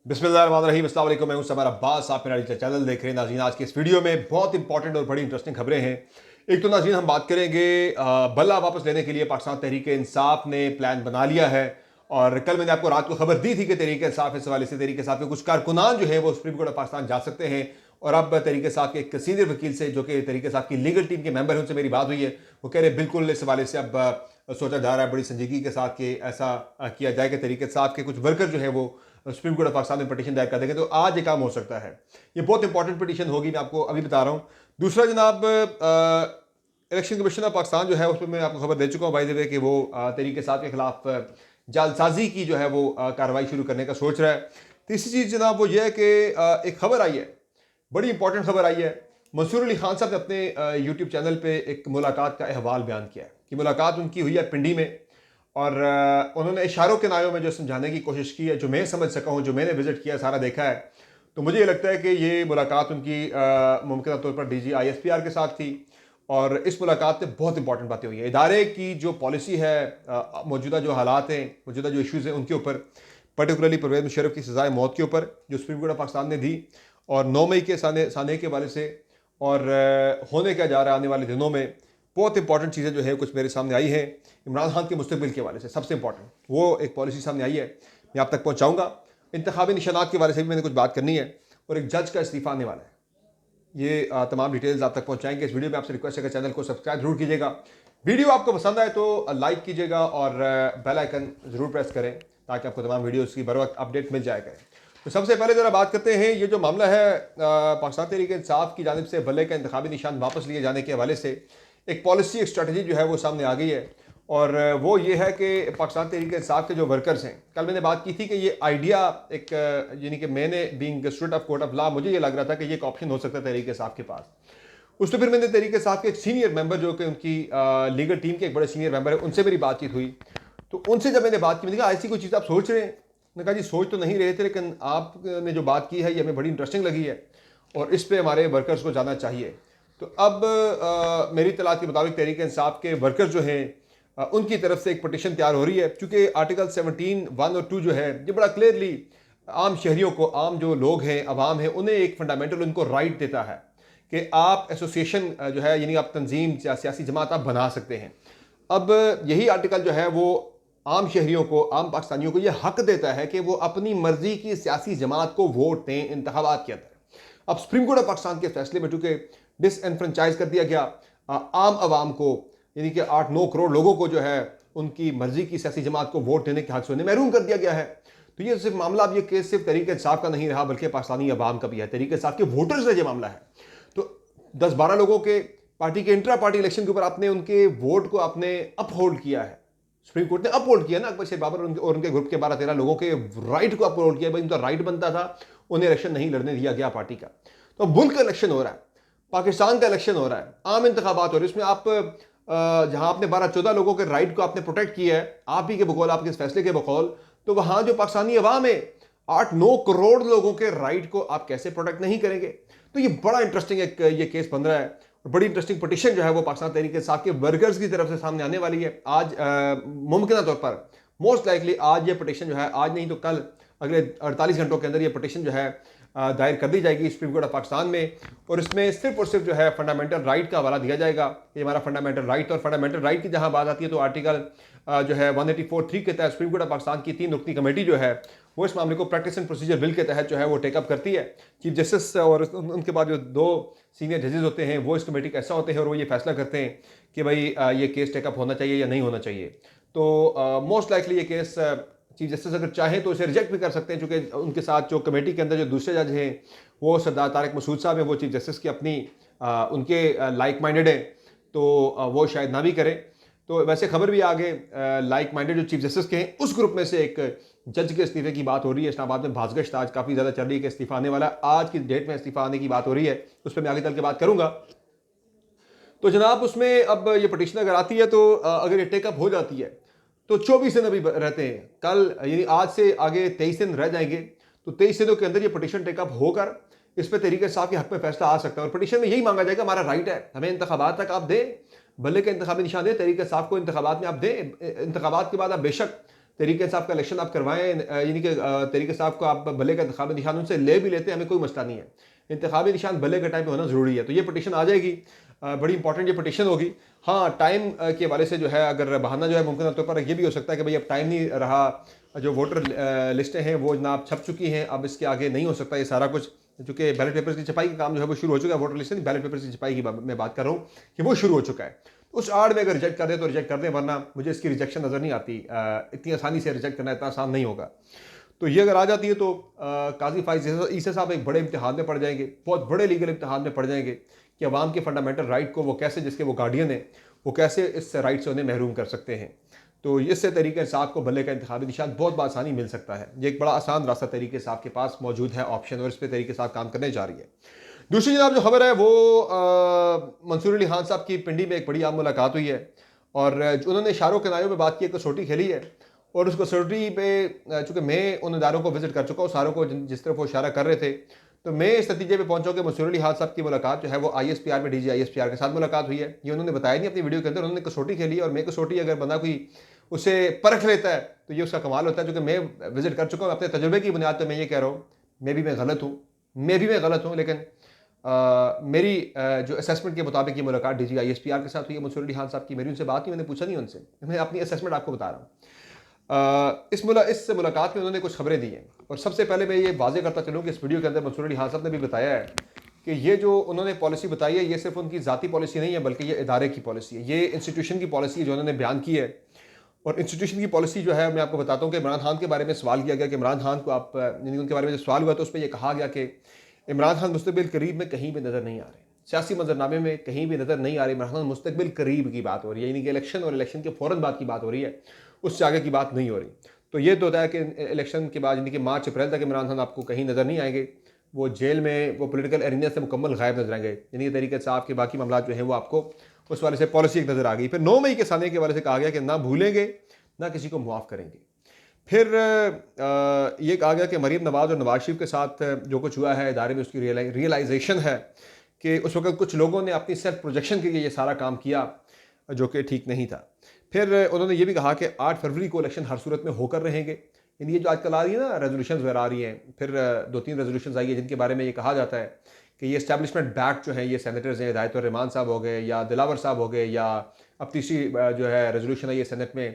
बिस्मिल्लाहिर्रहमानिर्रहीम, अस्सलाम वालेकुम। मैं हूं समर अब्बास, आप मेरा चैनल देख रहे हैं। नाज़रीन, आज की इस वीडियो में बहुत इंपॉर्टेंट और बड़ी इंटरेस्टिंग खबरें हैं। एक तो नाज़रीन हम बात करेंगे बल्ला वापस लेने के लिए पाकिस्तान तहरीक इंसाफ ने प्लान बना लिया है। और कल मैंने आपको रात को खबर दी थी कि तहरीक इंसाफ इस हवाले से तहरीक इंसाफ के कुछ कारकुनान जो है वो सुप्रीम कोर्ट ऑफ पाकिस्तान जा सकते हैं। और अब तहरीक इंसाफ के एक सीनियर वकील से, जो कि तहरीक इंसाफ की लीगल टीम के मेंबर हैं, उनसे मेरी बात हुई है। वो कह रहे हैं बिल्कुल इस हवाले से अब सोचा जा रहा है बड़ी संजीदगी के साथ कि ऐसा किया जाए कि तहरीक इंसाफ के कुछ वर्कर जो है वो सुप्रीम कोर्ट ऑफ पाकिस्तान में पटिशन दायर कर देंगे। तो आज ये काम हो सकता है। ये बहुत इंपॉर्टेंट पटिशन होगी, मैं आपको अभी बता रहा हूँ। दूसरा जनाब, इलेक्शन कमीशन ऑफ पाकिस्तान जो है उसमें मैं आपको खबर दे चुका हूँ भाई देवे कि वो तहरीक इंसाफ के खिलाफ जालसाजी की जो है वो कार्रवाई शुरू करने का सोच रहा है। तीसरी चीज़ जनाब वो ये है कि एक खबर आई है, बड़ी इंपॉर्टेंट खबर आई है। मंसूर अली खान साहब ने अपने यूट्यूब चैनल पे एक मुलाकात का अहवाल बयान किया है कि मुलाकात उनकी हुई है पिंडी में। और उन्होंने इशारों के नायों में जो समझाने की कोशिश की है, जो मैं समझ सका हूँ, जो मैंने विजिट किया, सारा देखा है, तो मुझे ये लगता है कि ये मुलाकात उनकी मुमकिन तौर पर DG ISPR के साथ थी। और इस मुलाकात में बहुत इंपॉर्टेंट बातें हुई हैं। इदारे की जो पॉलिसी है, मौजूदा जो हालात हैं, मौजूदा जो इशूज़ हैं, उनके ऊपर, पर्टिकुलरली परवेज़ मुशर्रफ की सज़ाए मौत के ऊपर जो सुप्रीम कोर्ट ऑफ पाकिस्तान ने दी, और 9 मई के साने के हवाले से, और होने क्या जा रहा है आने वाले दिनों में, बहुत इंपॉर्टेंट चीज़ें जो है कुछ मेरे सामने आई हैं। इमरान खान के मुस्तकबिल के हवाले से सबसे इंपॉर्टेंट वो एक पॉलिसी सामने आई है, मैं आप तक पहुँचाऊँगा। इंतखाबी निशानात के हवाले से भी मैंने कुछ बात करनी है, और एक जज का इस्तीफ़ा आने वाला है। ये तमाम डिटेल्स आप तक पहुंचाएंगे इस वीडियो में। आपसे रिक्वेस्ट है कि चैनल को सब्सक्राइब जरूर कीजिएगा। वीडियो आपको पसंद आए तो लाइक कीजिएगा और बेल आइकन ज़रूर प्रेस करें ताकि आपको तमाम वीडियोस की बर वक्त अपडेट मिल जाएगा। तो सबसे पहले ज़रा बात करते हैं, ये जो मामला है पाकिस्तान तहरीक इंसाफ की जानिब से बल्ले का इंतखाबी निशान वापस लिए जाने के हवाले से एक पॉलिसी, एक स्ट्रेटजी जो है वो सामने आ गई है। और वो ये है कि पाकिस्तान तहरीक इंसाफ के जो वर्कर्स हैं, कल मैंने बात की थी कि ये आइडिया एक, यानी कि मैंने being student of court of law, मुझे ये लग रहा था कि ये एक ऑप्शन हो सकता है तहरीक इंसाफ के पास। उससे फिर मैंने तहरीक इंसाफ के एक सीनियर मेंबर, जो कि उनकी लीगल टीम के एक बड़े सीनियर मेंबर है, उनसे मेरी बातचीत हुई। तो उनसे जब मैंने बात की, मैंने कहा ऐसी कोई चीज़ आप सोच रहे हैं? मैंने कहा जी सोच तो नहीं रहे थे, लेकिन आपने जो बात की है ये हमें बड़ी इंटरेस्टिंग लगी है और इस पर हमारे वर्कर्स को जाना चाहिए। तो अब मेरी इत्तलात के मुताबिक तहरीक इंसाफ के वर्कर्स जो हैं उनकी तरफ से एक पटिशन तैयार हो रही है। चूँकि आर्टिकल 17(1) और 2 जो है ये बड़ा क्लियरली आम शहरियों को, आम जो लोग हैं, अवाम हैं, उन्हें एक फंडामेंटल उनको राइट देता है कि आप एसोसिएशन जो है, यानी आप तंजीम या सियासी जमात आप बना सकते हैं। अब यही आर्टिकल जो है वो आम शहरियों को, आम पाकिस्तानियों को यह हक देता है कि वो अपनी मर्जी की सियासी जमात को वोट दें इंतखाबात के अंदर। अब सुप्रीम कोर्ट ऑफ पाकिस्तान के फैसले में चूंकि डिसएनफ्रेंचाइज कर दिया गया आम आवाम को, यानी कि 8-9 करोड़ लोगों को जो है उनकी मर्जी की सियासी जमात को वोट देने के हक से उन्हें महरूम कर दिया गया है। तो ये सिर्फ मामला, अब ये केस सिर्फ तहरीक इंसाफ का नहीं रहा बल्कि पाकिस्तानी अवाम का भी है। तहरीक इंसाफ के वोटर्स का ये मामला है। तो 10-12 लोगों के पार्टी के इंट्रा पार्टी इलेक्शन के ऊपर आपने उनके वोट को आपने अपहोल्ड किया है। सुप्रीम कोर्ट ने अपहोल्ड किया ना, अकबर शेख बाबर और उनके ग्रुप के 12-13 लोगों के राइट को अपहोल्ड किया। भाई उनका राइट बनता था, उन्हें इलेक्शन नहीं लड़ने दिया गया पार्टी का। तो मुल्क का इलेक्शन हो रहा है, पाकिस्तान का इलेक्शन हो रहा है, आम इंतखाबात हो रहे हैं। इसमें आप जहां आपने 12-14 लोगों के राइट को आपने प्रोटेक्ट किया है, आप ही के बकौल, आपके इस फैसले के बकौल, तो वहां जो पाकिस्तानी अवाम है, 8-9 करोड़ लोगों के राइट को आप कैसे प्रोटेक्ट नहीं करेंगे? तो ये बड़ा इंटरेस्टिंग एक ये केस बन रहा है। बड़ी इंटरेस्टिंग पटिशन जो है वो पाकिस्तान तहरीक इंसाफ के वर्कर्स की तरफ से सामने आने वाली है। आज मुमकिन तौर पर, मोस्ट लाइकली आज ये पटिशन जो है, आज नहीं तो कल, अगले 48 घंटों के अंदर ये पटिशन जो है दायर कर दी जाएगी सुप्रीम कोर्ट ऑफ पाकिस्तान में। और इसमें सिर्फ और सिर्फ जो है फंडामेंटल राइट का हवाला दिया जाएगा। ये हमारा फंडामेंटल राइट, और फंडामेंटल राइट की जहां बात आती है तो आर्टिकल जो है 184(3) के तहत सुप्रीम कोर्ट ऑफ पाकिस्तान की 3 रुकनी कमेटी जो है वो इस मामले को प्रैक्टिस एंड प्रोसीजर बिल के तहत जो है वो टेकअप करती है। चीफ जस्टिस और उनके बाद जो 2 सीनियर जजेस होते हैं वो इस कमेटी का हिस्सा होते हैं और वो ये फैसला करते हैं कि भाई ये केस टेकअप होना चाहिए या नहीं होना चाहिए। तो मोस्ट लाइकली ये केस चीफ जस्टिस अगर चाहें तो इसे रिजेक्ट भी कर सकते हैं, चूँकि उनके साथ जो कमेटी के अंदर जो दूसरे जज हैं वो सरदार तारिक मसूद साहब हैं, वो चीफ जस्टिस की अपनी उनके लाइक माइंडेड हैं, तो वो शायद ना भी करें। तो वैसे खबर भी आगे लाइक माइंडेड जो चीफ जस्टिस के हैं उस ग्रुप में से एक जज के इस्तीफे की बात हो रही है। इस्लामाबाद में भाजगश्त आज काफ़ी ज़्यादा चल रही है कि इस्तीफा आने वाला, आज की डेट में इस्तीफा आने की बात हो रही है, उस पर मैं आगे चल के बात करूंगा। तो जनाब उसमें अब ये पटिशन अगर आती है तो अगर ये टेकअप हो जाती है तो 24 दिन अभी रहते हैं। कल यानी आज से आगे 23 दिन रह जाएंगे। तो 23 दिनों के अंदर ये पटिशन टेकअप होकर इस पर तहरीक इंसाफ के हक में फैसला आ सकता है। और पटिशन में यही मांगा जाएगा, हमारा राइट है, हमें इंतखाबात तक आप दें, बल्ले का इंतखाबी निशान दें, तहरीक इंसाफ को इंतखाबात में आप दें, इंतखाबात के बाद आप बेशक तरीके इंसाफ का इलेक्शन आप करवाएं, यानी कि तरीके इंसाफ को आप भले का इंतखाबी निशान उनसे ले भी लेते हैं, हमें कोई मसला नहीं है। इंतखाबी निशान भले के टाइम पे होना ज़रूरी है। तो ये पटिशन आ जाएगी, बड़ी इंपॉर्टेंट ये पटिशन होगी। हाँ, टाइम के हवाले से जो है अगर बहाना जो है मुमकिन तौर पर ये भी हो सकता है कि भाई अब टाइम नहीं रहा, जो वोटर लिस्टें हैं वो जनाब छप चुकी हैं, अब इसके आगे नहीं हो सकता ये सारा कुछ, क्योंकि बैलेट पेपर्स की छपाई का काम जो है वो शुरू हो चुका है। वोटर लिस्ट नहीं, बैलेट पेपर्स की छपाई की मैं बात कर रहा हूँ कि वो शुरू हो चुका है। उस आड़ में अगर रिजेक्ट कर दे तो रिजेक्ट कर दें, वरना मुझे इसकी रिजेक्शन नज़र नहीं आती। इतनी आसानी से रिजेक्ट करना इतना आसान नहीं होगा। तो ये अगर आ जाती है तो काजी फाइज ईसा साहब एक बड़े इम्तिहान में पड़ जाएंगे, बहुत बड़े लीगल इम्तिहान में पड़ जाएंगे कि अवाम के फंडामेंटल राइट को वो कैसे, जिसके वो गार्डियन है, वो कैसे इस राइट से उन्हें महरूम कर सकते हैं। तो इससे तरीके इंसाफ को भले का इंतखाबी निशान बहुत आसानी मिल सकता है। ये एक बड़ा आसान रास्ता तरीके इंसाफ के पास मौजूद है, ऑप्शन, और इस पर तरीके इंसाफ काम करने जा रही है। दूसरी जनाब जो खबर है वो मंसूर अली खान साहब की पिंडी में एक बड़ी आम मुलाकात हुई है, और उन्होंने इशारों किनारों में बात की, एक कसौटी खेली है, और उस कसौटी पे चूँकि मैं उन इदारों को विजिट कर चुका हूँ, सारों को जिस तरफ वो इशारा कर रहे थे, तो मैं इस नतीजे पे पहुंचा कि मंसूर अली खान साहब की मुलाकात जो है वो ISPR में DG ISPR के साथ मुलाकात हुई है। ये उन्होंने बताया नहीं अपनी वीडियो के अंदर, उन्होंने कसौटी खेली। और मैं कसौटी अगर बंदा कोई उसे परख लेता है तो ये उसका कमाल होता है, जो कि मैं विजिट कर चुका हूँ। अपने तजुर्बे की बुनियाद पर मैं ये कह रहा हूँ, मैं गलत हूँ, लेकिन मेरी जो असेसमेंट के मुताबिक ये मुलाकात DG ISPR के साथ हुई है मंसूर अली खान साहब की। मेरी उनसे बात नहीं, मैंने पूछा नहीं उनसे, मैं अपनी असेसमेंट आपको बता रहा हूँ। इस मुलाकात में उन्होंने कुछ खबरें दी हैं, और सबसे पहले मैं ये वाजे करता चलूँ कि इस वीडियो के अंदर मंसूर अली खान साहब ने भी बताया है कि ये जो उन्होंने पॉलिसी बताई है ये सिर्फ उनकी ज़ाती पॉलिसी नहीं है, बल्कि ये इदारे की पॉलिसी है, ये इंस्टीट्यूशन की पॉलिसी है जो उन्होंने बयान की है। और इंस्टीट्यूशन की पॉलिसी जो है, मैं आपको बताता हूँ कि इमरान खान के बारे में सवाल किया गया कि इमरान खान को आप, यानी उनके बारे में जो सवाल हुआ तो उस पर यह कहा गया कि इमरान खान मुस्तकबिल करीब में कहीं भी नज़र नहीं आ रहे, सियासी मंजरनामे में कहीं भी नज़र नहीं आ रही। इमरान खान मुस्तकबिल करीब की बात हो रही है, यानी कि इलेक्शन और इलेक्शन के फ़ौरन बाद की बात हो रही है, उससे आगे की बात नहीं हो रही। तो ये तो होता है कि इलेक्शन के बाद, यानी कि मार्च अप्रैल तक इमरान खान आपको कहीं नज़र नहीं आएंगे, वो जेल में, वो पॉलिटिकल एरिया से मुकम्मल गायब नजर आएंगे। यानी कि तरीके से आपके बाकी मामला जो है वो आपको उस वाले से पॉलिसी एक नज़र आ गई। फिर 9 मई के साने के वाले से कहा गया कि ना भूलेंगे ना किसी को मुआफ़ करेंगे। फिर ये कहा गया कि मरीम नवाज़ और नवाज शरीफ के साथ जो कुछ हुआ है इदारे में, उसकी रियलाइजेशन है कि उस वक्त कुछ लोगों ने अपनी सेल्फ प्रोजेक्शन के लिए ये सारा काम किया जो कि ठीक नहीं था। फिर उन्होंने ये भी कहा कि 8 फरवरी को इलेक्शन हर सूरत में होकर रहेंगे। यानी ये जो आजकल आ रही है ना रेजोल्यूशन वगैरह आ रही हैं, फिर 2-3 रेजोल्यूशन आई है जिनके बारे में ये कहा जाता है कि ये इस्टेब्लिशमेंट बैक जो है, ये सेनेटर्स हैं, हिदायतुर रहमान साहब हो गए या दिलावर साहब हो गए, या अब तीसरी जो है रेजोल्यूशन है ये सेनेट में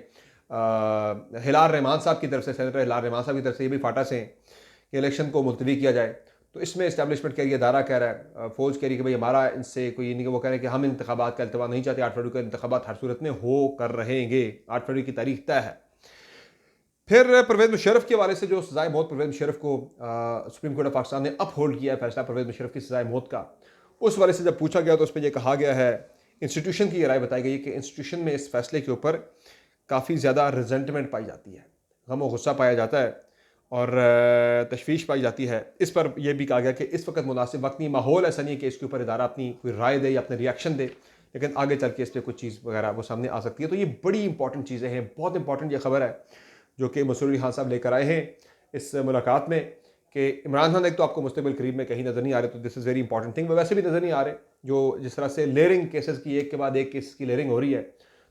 हिलार रहमान साहब की तरफ से, सेनेटर हिलार रहमान साहब की तरफ से, ये भी फाटा से कि इलेक्शन को मुलतवी किया जाए। तो इसमें इस्टेब्लिशमेंट कह रही है, अदारा कह रहा है, फौज कह रही है कि भाई हमारा इनसे कोई नहीं, वो कह रहे हैं कि हम इंतखाबात का अल्तवा नहीं चाहते, 8 फरवरी को इंतखाबात हर सूरत में हो कर रहेंगे, 8 फरवरी की तारीख तय है। फिर परवेज़ मुशर्रफ के हवाले से जो सजाए मौत परवेज़ मुशर्रफ को सुप्रीम कोर्ट ऑफ पाकिस्तान ने अपहोल्ड किया है फैसला परवेज़ मुशर्रफ की सजाए मौत का, उस वाले से जब पूछा गया तो उस पर यह कहा गया है, इंस्टीट्यूशन की राय बताई गई कि इंस्टीट्यूशन में इस फैसले के ऊपर काफ़ी ज़्यादा रिजेंटमेंट पाई जाती है, गम और गुस्सा पाया जाता है और तशवीश पाई जाती है। इस पर यह भी कहा गया कि इस वक्त मुनासिब वक्त नहीं, माहौल ऐसा नहीं है कि इसके ऊपर इदारा अपनी कोई राय दे या अपने रिएक्शन दे, लेकिन आगे चल के इस पर कुछ चीज़ वगैरह वो सामने आ सकती है। तो ये बड़ी इंपॉर्टेंट चीज़ें हैं, बहुत इंपॉर्टेंट ये खबर है जो कि मंसूर अली खान साहब लेकर आए हैं इस मुलाकात में कि इमरान खान एक तो आपको मुस्तकबिल करीब में कहीं नज़र नहीं आ रहे, तो this is very important thing. वैसे भी नज़र नहीं आ रहे, जो जिस तरह से लेयरिंग केसेस की एक के बाद एक केस की लेयरिंग हो रही है,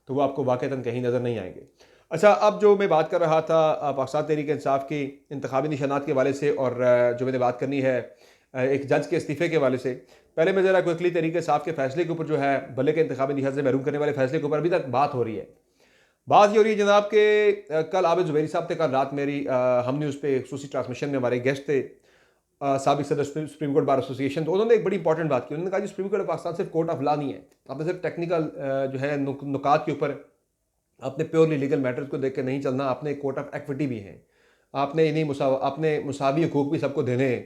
तो वो आपको वाक़तन कहीं नज़र नहीं आएंगे। अच्छा, अब जो मैं बात कर रहा था पाकिस्तान तहरीक इंसाफ की इंतखाबी निशानात के हवाले से, और जो मैंने बात करनी है एक जज के इस्तीफ़े के हवाले से, पहले मैं ज़रा क्विकली तरीके इंसाफ के फैसले के ऊपर जो है भले के इंतखाबी निशान से महरूम करने वाले फैसले के ऊपर अभी तक बात हो रही है। बात ये हो रही है जनाब के कल आबिद ज़ुबैरी साहब थे, कल रात मेरी हम न्यूज़ पे खसूसी ट्रांसमिशन में हमारे गेस्ट थे साबिक सदर सुप्रीम कोर्ट बार एसोसिएशन। तो उन्होंने एक बड़ी इंपॉर्टेंट बात की, उन्होंने कहा कि सुप्रीम कोर्ट ऑफ पाकिस्तान सिर्फ कोर्ट ऑफ लॉ नहीं है, आपने सिर्फ टेक्निकल जो है नुकात के ऊपर अपने प्योरली लीगल मैटर्स को देख के नहीं चलना, आपने कोर्ट ऑफ एक्विटी भी है, आपने इन्हीं अपने मुसावी हकूक़ भी सबको देने हैं।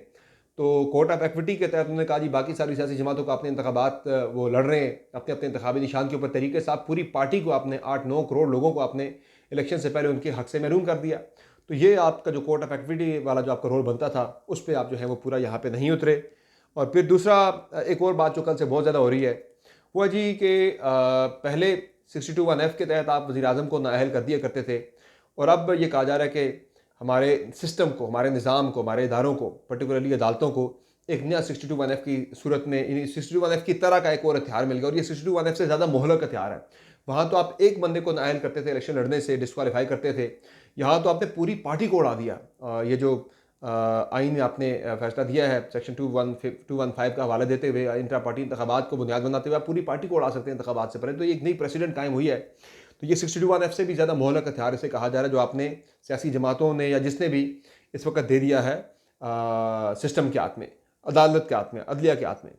तो कोर्ट ऑफ एक्विटी के तहत उन्होंने कहा जी बाकी सारी सियासी जमातों को अपने इंतखाबात वो लड़ रहे हैं अपने अपने इंतखाबी निशान के ऊपर तरीके से, आप पूरी पार्टी को आपने 8-9 करोड़ लोगों को आपने इलेक्शन से पहले उनके हक से महरूम कर दिया। तो ये आपका जो कोर्ट ऑफ एक्विटी वाला जो आपका रोल बनता था उस पर आप जो है वो पूरा यहाँ पे नहीं उतरे। और फिर दूसरा एक और बात जो कल से बहुत ज़्यादा हो रही है वो है जी कि पहले 62(1)(f) के तहत आप वज़ीर-ए-आज़म को नाअहल कर दिया करते थे, और अब ये कहा जा रहा है कि हमारे सिस्टम को, हमारे निज़ाम को, हमारे इदारों को, पर्टिकुलरली अदालतों को एक नया 62(1)(f) की सूरत में 62(1)(f) की तरह का एक और हथियार मिल गया, और ये 62(1)(f) से ज़्यादा मोहलक हथियार है। वहाँ तो आप एक बंदे को नाअहल करते थे, इलेक्शन लड़ने से डिस्क्वालीफाई करते थे, यहाँ तो आपने पूरी पार्टी को उड़ा दिया। ये जो आइन में आपने फैसला दिया है सेक्शन 215 का हवाला देते हुए इंट्रा पार्टी इंतखाबात को बुनियाद बनाते हुए आप पूरी पार्टी को उड़ा सकते हैं इंतखाबात से पहले, तो ये एक नई प्रेसिडेंट कायम हुई है। तो ये 62(1) से भी ज़्यादा मोहलक हथियार इसे कहा जा रहा है जो आपने सियासी जमातों ने या जिसने भी इस वक्त दे दिया है सिस्टम के हाथ में, अदालत के हाथ में, अदलिया के हाथ में।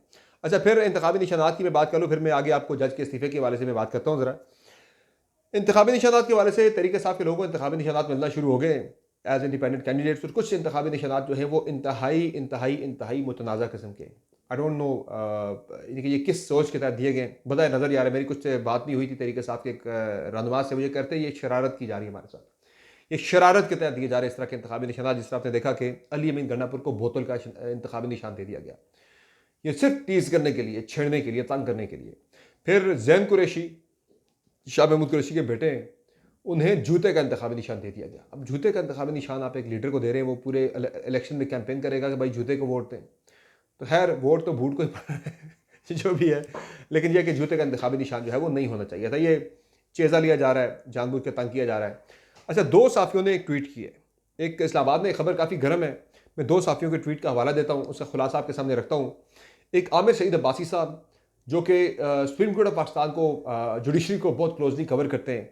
अच्छा, फिर इंतखाबी निशानात की मैं बात कर लूँ, फिर मैं आगे आपको जज के इस्तीफे के हवाले से मैं बात करता हूँ ज़रा। इंतखाबी निशानात के हवाले से तरीके साफ के लोगों को इंतखाबी निशानात मिलना शुरू हो गए एज इंडिपेंडेंट कैंडिडेट्स, और कुछ इंतखाबी निशानात जो हैं वो इंतहाई इंतहाई इंतहाई मुतनाज़ा किस्म के। आई डोंट नो ये किस सोच के तहत दिए गए, बता नज़र यार मेरी कुछ बात नहीं हुई थी तरीके साफ के एक रहनुमा से, मुझे करते ये शरारत की जा रही है हमारे साथ, ये शरारत के तहत दिए जा रहे इस तरह के इंतखाबी निशानात। जिस तरह आपने देखा कि अली अमीन गन्नापुर को बोतल का इंतखाबी निशान दे दिया गया, ये सिर्फ टीज करने के लिए, छेड़ने के लिए, तंग करने के लिए। फिर जैन कुरैशी, शाह महमूद कुरैशी के बेटे हैं, उन्हें जूते का इंतखाबी निशान दे दिया गया। अब जूते का इंतखाबी निशान आप एक लीडर को दे रहे हैं, वो पूरे इलेक्शन में कैंपेन करेगा कि भाई जूते को वोट दें, तो खैर वोट तो बूट को ही पड़ा है जो भी है, लेकिन यह कि जूते का इंतखाबी निशान जो है वो नहीं होना चाहिए था। ये चेज़ा लिया जा रहा है, जानबूझ के तंग किया जा रहा है। अच्छा, दो साफियों ने एक ट्वीट की है, एक इस्लामाबाद में, एक खबर काफ़ी गर्म है, मैं दो साफियों के ट्वीट का हवाला देता हूँ, उसका खुलासा आपके सामने रखता हूँ। एक आमिर सईद अब्बासी साहब जो कि सुप्रीम कोर्ट ऑफ पाकिस्तान को, जुडिशरी को बहुत क्लोजली कवर करते हैं,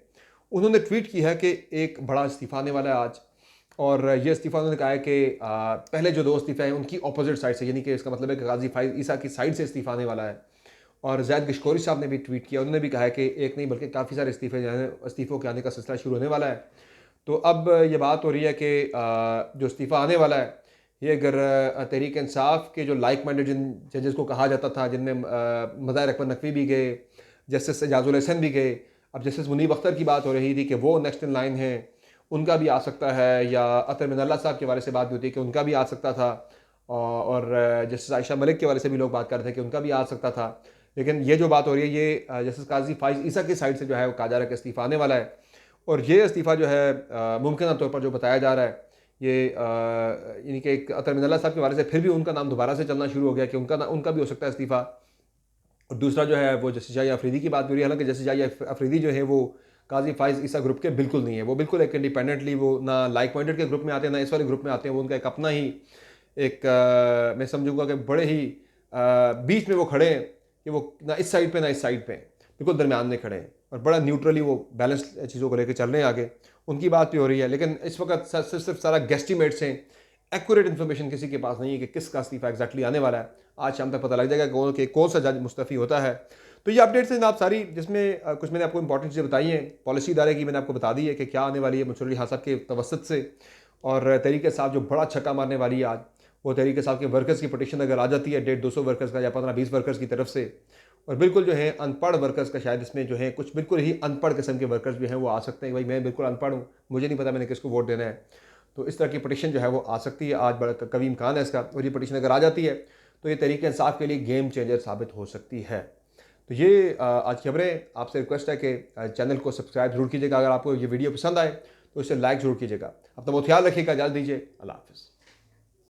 उन्होंने ट्वीट की है कि एक बड़ा इस्तीफ़ा आने वाला है आज, और ये इस्तीफ़ा उन्होंने कहा है कि पहले जो दो इस्तीफ़े हैं उनकी अपोजिट साइड से, यानी कि इसका मतलब है कि गाजी फाइज ईसा की साइड से इस्तीफ़ा आने वाला है। और जैद गिशकोरी साहब ने भी ट्वीट किया, उन्होंने भी कहा है कि एक नहीं बल्कि काफ़ी सारे इस्तीफ़ों के आने का सिलसिला शुरू होने वाला है। तो अब ये बात हो रही है कि जो इस्तीफ़ा आने वाला है, ये अगर तहरीक इंसाफ के जो लाइक माइंडेड जिन जजेस को कहा जाता था, जिनमें मज़ाहिर अकबर नकवी भी गए, जस्टिस एजाजुल हसन भी गए, अब जस्टिस मुनीब अख्तर की बात हो रही थी कि वो नेक्स्ट इन लाइन है, उनका भी आ सकता है, या अतर मिनल्ला साहब के बारे से बात भी होती है कि उनका भी आ सकता था, और जस्टिस आयशा मलिक के बारे से भी लोग बात कर रहे थे कि उनका भी आ सकता था। लेकिन ये जो बात हो रही है, ये जस्टिस काजी फाइज ईसा की साइड से जो है वो कहा जा रहा है कि इस्तीफ़ा आने वाला है। और ये इस्तीफ़ा जो है मुमकिन तौर पर जो बताया जा रहा है, ये यानी कि एक अतर मिनल्ला साहब के बारे से फिर भी उनका नाम दोबारा से चलना शुरू हो गया कि उनका भी हो सकता है इस्तीफ़ा। और दूसरा जो है वो जस्टिस जाहिया अफरीदी की बात हो रही है, हालांकि जस्टिस जाहिया अफरीदी जो है वो काजी फाइज ईसा ग्रुप के बिल्कुल नहीं है, वो बिल्कुल एक इंडिपेंडेंटली, वो ना लाइक माइंडेड के ग्रुप में आते हैं ना इस वाले ग्रुप में आते हैं, वो उनका एक अपना ही एक मैं समझूंगा कि बड़े ही बीच में वो खड़े हैं कि वो ना इस साइड पे ना इस साइड पे, बिल्कुल दरमियान में खड़े हैं और बड़ा न्यूट्रली वो बैलेंस चीज़ों को लेकर चल रहे हैं आगे, उनकी बात भी हो रही है। लेकिन इस वक्त सिर्फ सारा गेस्टिमेट्स हैं, एक्यूरेट इन्फॉर्मेशन किसी के पास नहीं है कि किसका इस्तीफा एग्जैक्टली आने वाला है। आज शाम तक पता लग जाएगा कौन सा जज मुस्तफ़ी होता है। तो ये अपडेट्स हैं जनाब सारी, जिसमें कुछ मैंने आपको इंपॉर्टेंट चीज़ें बताई हैं, पॉलिसी इदारे की मैंने आपको बता दी है कि क्या आने वाली है मंसूर अली खान साहब के तवसत से, और तहरीक साहब जो बड़ा छक्का मारने वाली है आज, वो तहरीक साहब के वर्कर्स की पटिशन अगर आ जाती है 150-200 वर्कर्स का या 15-20 वर्कर्स की तरफ से, और बिल्कुल जो है अनपढ़ वर्कर्स का शायद इसमें जो है कुछ बिल्कुल ही अनपढ़ किस्म के वर्कर्स भी हैं वो आ सकते हैं, भाई मैं बिल्कुल अनपढ़ हूँ, मुझे नहीं पता मैंने किसको वोट देना है, तो इस तरह की पटिशन जो है वो आ सकती है आज, बड़ा कवी इम्कान है इसका। और ये पटिशन अगर आ जाती है तो ये तहरीक इंसाफ के लिए गेम चेंजर साबित हो सकती है। तो ये आज खबरें, आपसे रिक्वेस्ट है कि चैनल को सब्सक्राइब जरूर कीजिएगा, अगर आपको ये वीडियो पसंद आए तो इसे लाइक जरूर कीजिएगा। अपना बहुत ख्याल रखिएगा, इजाज़त दीजिए, अल्लाह हाफ़िज़।